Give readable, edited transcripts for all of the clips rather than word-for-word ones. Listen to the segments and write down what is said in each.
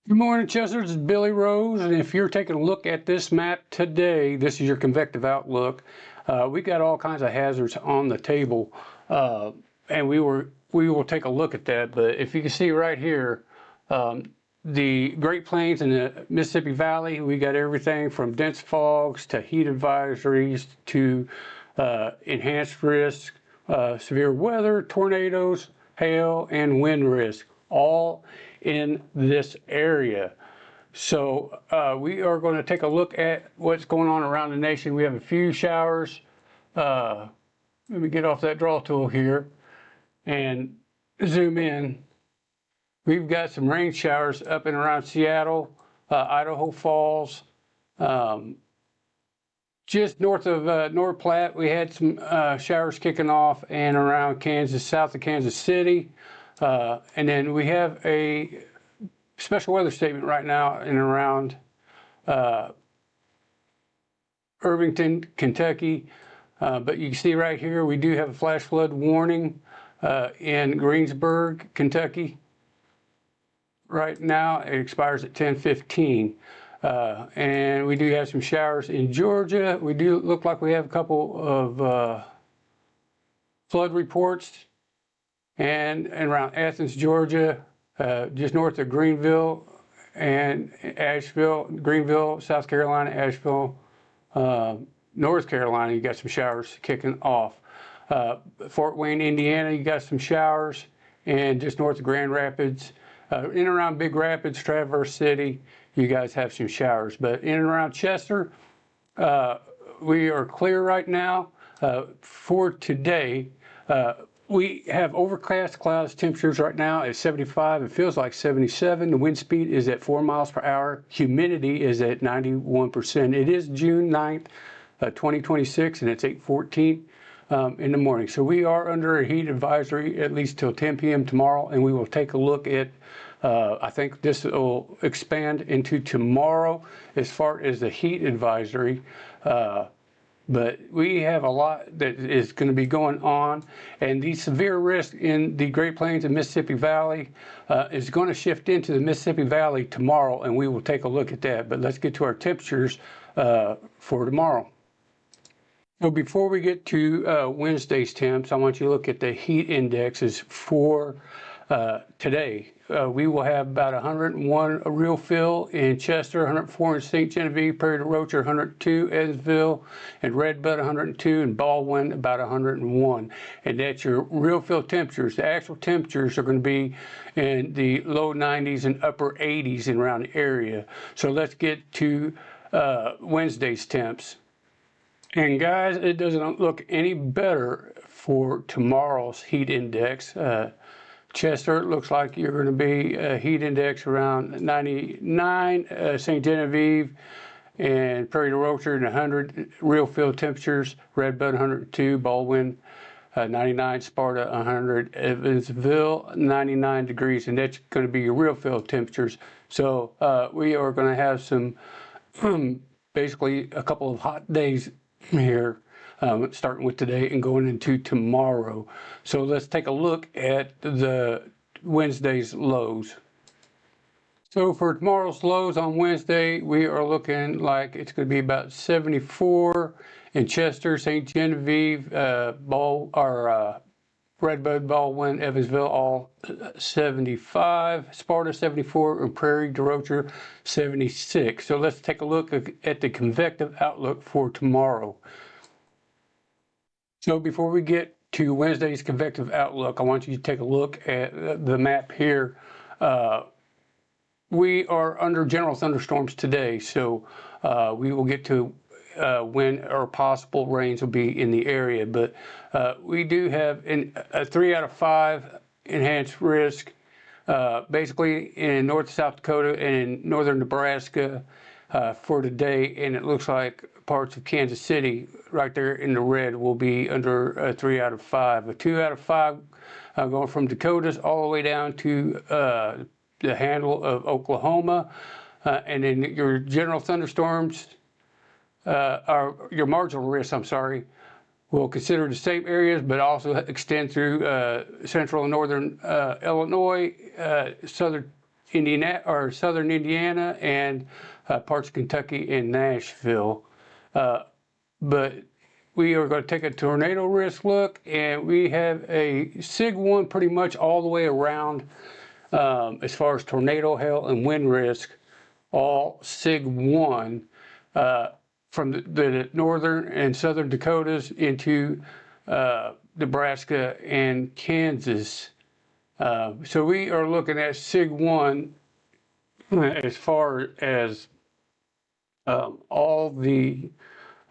Good morning, Chester. This is Billy Rose, and if you're taking a look at this map today, this is your convective outlook. We got all kinds of hazards on the table, and we will take a look at that. But if you can see right here, the Great Plains and the Mississippi Valley, we got everything from dense fogs to heat advisories to enhanced risk, severe weather, tornadoes, hail, and wind risk, all in this area. So we are going to take a look at what's going on around the nation. We have a few showers. Let me get off that draw tool here and zoom in. We've got some rain showers up and around Seattle, Idaho Falls. Just north of North Platte, we had some showers kicking off and around Kansas, south of Kansas City. And then we have a special weather statement right now in and around Irvington, Kentucky. But you can see right here, we do have a flash flood warning in Greensburg, Kentucky. Right now, it expires at 10:15. And we do have some showers in Georgia. We do look like we have a couple of flood reports. And around Athens, Georgia, just north of Greenville and Asheville, Greenville, South Carolina, Asheville, North Carolina, you got some showers kicking off. Fort Wayne, Indiana, you got some showers, and just north of Grand Rapids, in and around Big Rapids, Traverse City, you guys have some showers. But in and around Chester, we are clear right now. For today, we have overcast clouds, temperatures right now at 75. It feels like 77. The wind speed is at 4 miles per hour. Humidity is at 91%. It is June 9th, 2026, and it's 8:14 in the morning. So we are under a heat advisory at least till 10 p.m. tomorrow, and we will take a look at, I think this will expand into tomorrow as far as the heat advisory. But we have a lot that is going to be going on, and the severe risk in the Great Plains and Mississippi Valley is going to shift into the Mississippi Valley tomorrow, and we will take a look at that. But let's get to our temperatures for tomorrow. So before we get to Wednesday's temps, I want you to look at the heat indexes for today. We will have about 101 real fill in Chester, 104 in St. Genevieve, Prairie du Rocher, 102, Evansville, and Redbud, 102, and Baldwin, about 101. And that's your real fill temperatures. The actual temperatures are going to be in the low 90s and upper 80s and around the area. So let's get to Wednesday's temps. And guys, it doesn't look any better for tomorrow's heat index. Chester, it looks like you're going to be heat index around 99, St. Genevieve and Prairie du Rocher 100 real field temperatures, Redbud 102, Baldwin 99, Sparta 100, Evansville 99 degrees, and that's going to be your real field temperatures. So we are going to have some, basically a couple of hot days here, starting with today and going into tomorrow. So let's take a look at the Wednesday's lows. So for tomorrow's lows on Wednesday, we are looking like it's going to be about 74 in Chester, St. Genevieve, Redbud, Baldwin, Evansville, all 75, Sparta 74, and Prairie du Rocher 76. So let's take a look at the convective outlook for tomorrow. So before we get to Wednesday's convective outlook, I want you to take a look at the map here. We are under general thunderstorms today, so we will get to when or possible rains will be in the area. But we do have a 3 out of 5 enhanced risk, basically in North South Dakota and in northern Nebraska for today, and it looks like parts of Kansas City right there in the red will be under a 3 out of 5. A 2 out of 5 going from Dakotas all the way down to the handle of Oklahoma, and then your general thunderstorms, or your marginal risk, will consider the same areas, but also extend through central and northern Illinois, southern Indiana or southern Indiana and parts of Kentucky and Nashville. But we are going to take a tornado risk look, and we have a SIG-1 pretty much all the way around as far as tornado, hail, and wind risk, all SIG-1 from the northern and southern Dakotas into Nebraska and Kansas. So we are looking at SIG-1 as far as all the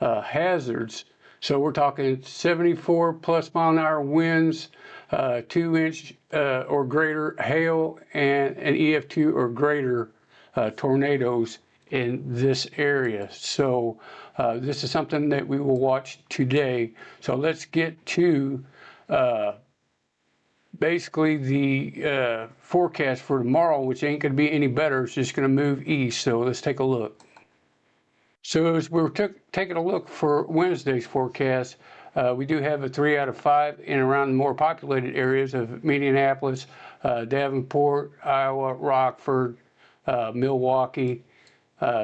hazards. So we're talking 74 plus mile an hour winds, 2-inch or greater hail, and an EF2 or greater tornadoes in this area. So this is something that we will watch today. So let's get to basically the forecast for tomorrow, which ain't going to be any better. It's just going to move east. So let's take a look. So as we're taking a look for Wednesday's forecast, we do have a 3 out of 5 in around the more populated areas of Minneapolis, Davenport, Iowa, Rockford, Milwaukee.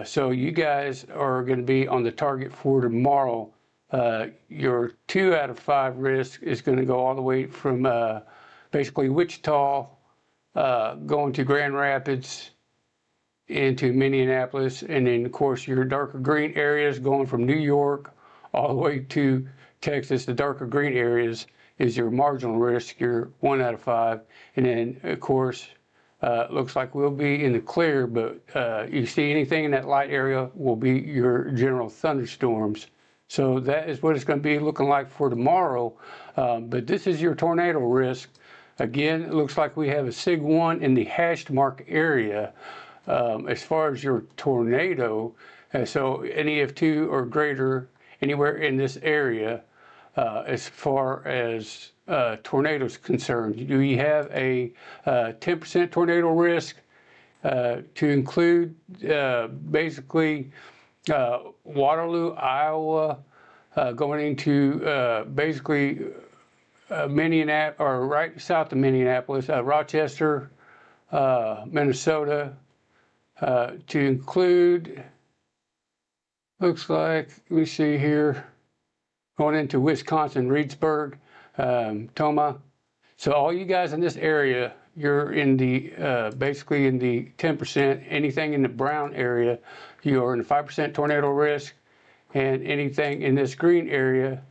So you guys are going to be on the target for tomorrow. Your 2 out of 5 risk is going to go all the way from basically Wichita going to Grand Rapids into Minneapolis, and then of course your darker green areas going from New York all the way to Texas. The darker green areas is your marginal risk, your 1 out of 5, and then of course looks like we'll be in the clear, but you see anything in that light area will be your general thunderstorms. So that is what it's going to be looking like for tomorrow. But this is your tornado risk. Again, it looks like we have a SIG-1 in the hashed mark area. As far as your tornado, so an EF2 or greater anywhere in this area, as far as tornadoes concerned, do you have a 10% tornado risk to include basically Waterloo, Iowa, going into basically Minneapolis, or right south of Minneapolis, Rochester, Minnesota. To include, looks like, let me see here, going into Wisconsin, Reedsburg, Toma. So all you guys in this area, you're in the, basically in the 10%, anything in the brown area, you are in the 5% tornado risk, and anything in this green area,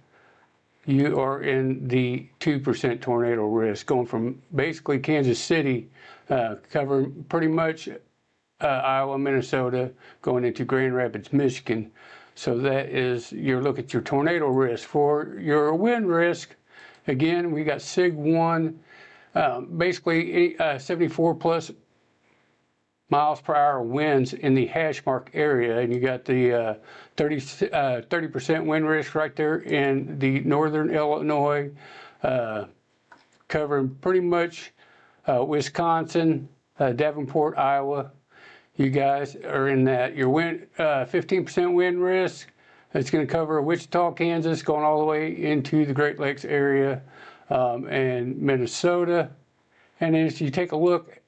you are in the 2% tornado risk, going from basically Kansas City, covering pretty much Iowa, Minnesota, going into Grand Rapids, Michigan. So that is your look at your tornado risk. For your wind risk, again, we got SIG-1, basically 74 plus miles per hour winds in the hash mark area, and you got the 30% wind risk right there in the northern Illinois, covering pretty much Wisconsin, Davenport, Iowa. You guys are in that. Your wind, 15% wind risk. It's going to cover Wichita, Kansas, going all the way into the Great Lakes area and Minnesota. And then as you take a look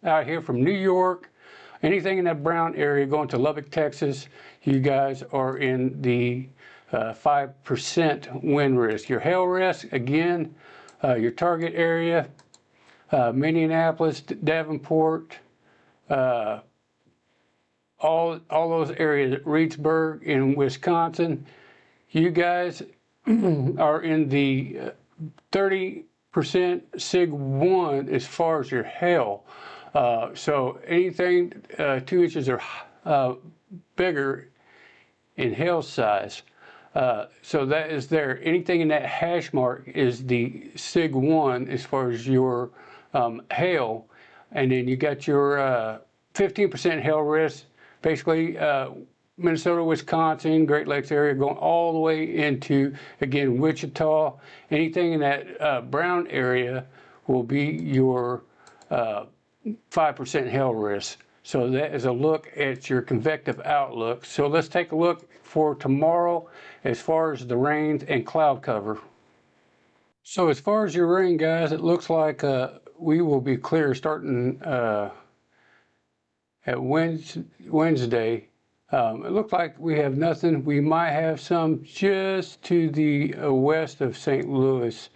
out here from New York, anything in that brown area going to Lubbock, Texas, you guys are in the 5% wind risk. Your hail risk, again, your target area, Minneapolis, Davenport, all those areas, Reedsburg in Wisconsin, you guys are in the 30% SIG-1 as far as your hail. So anything 2 inches or bigger in hail size. So that is there. Anything in that hash mark is the SIG-1 as far as your hail. And then you got your 15% hail risk, basically Minnesota, Wisconsin, Great Lakes area, going all the way into, again, Wichita. Anything in that brown area will be your 5% hail risk. So that is a look at your convective outlook. So let's take a look for tomorrow as far as the rains and cloud cover. So as far as your rain, guys, it looks like we will be clear starting at Wednesday, it looks like we have nothing. We might have some just to the west of St. Louis.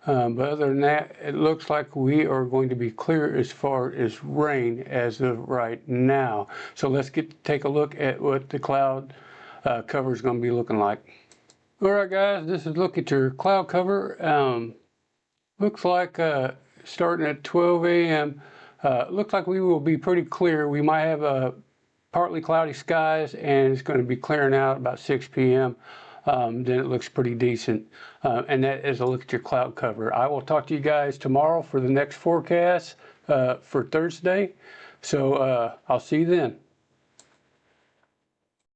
But other than that, it looks like we are going to be clear as far as rain as of right now. So let's take a look at what the cloud cover is going to be looking like. All right, guys, this is a look at your cloud cover. Looks like starting at 12 a.m. Looks like we will be pretty clear. We might have partly cloudy skies, and it's going to be clearing out about 6 p.m. Then it looks pretty decent. And that is a look at your cloud cover. I will talk to you guys tomorrow for the next forecast for Thursday. So I'll see you then.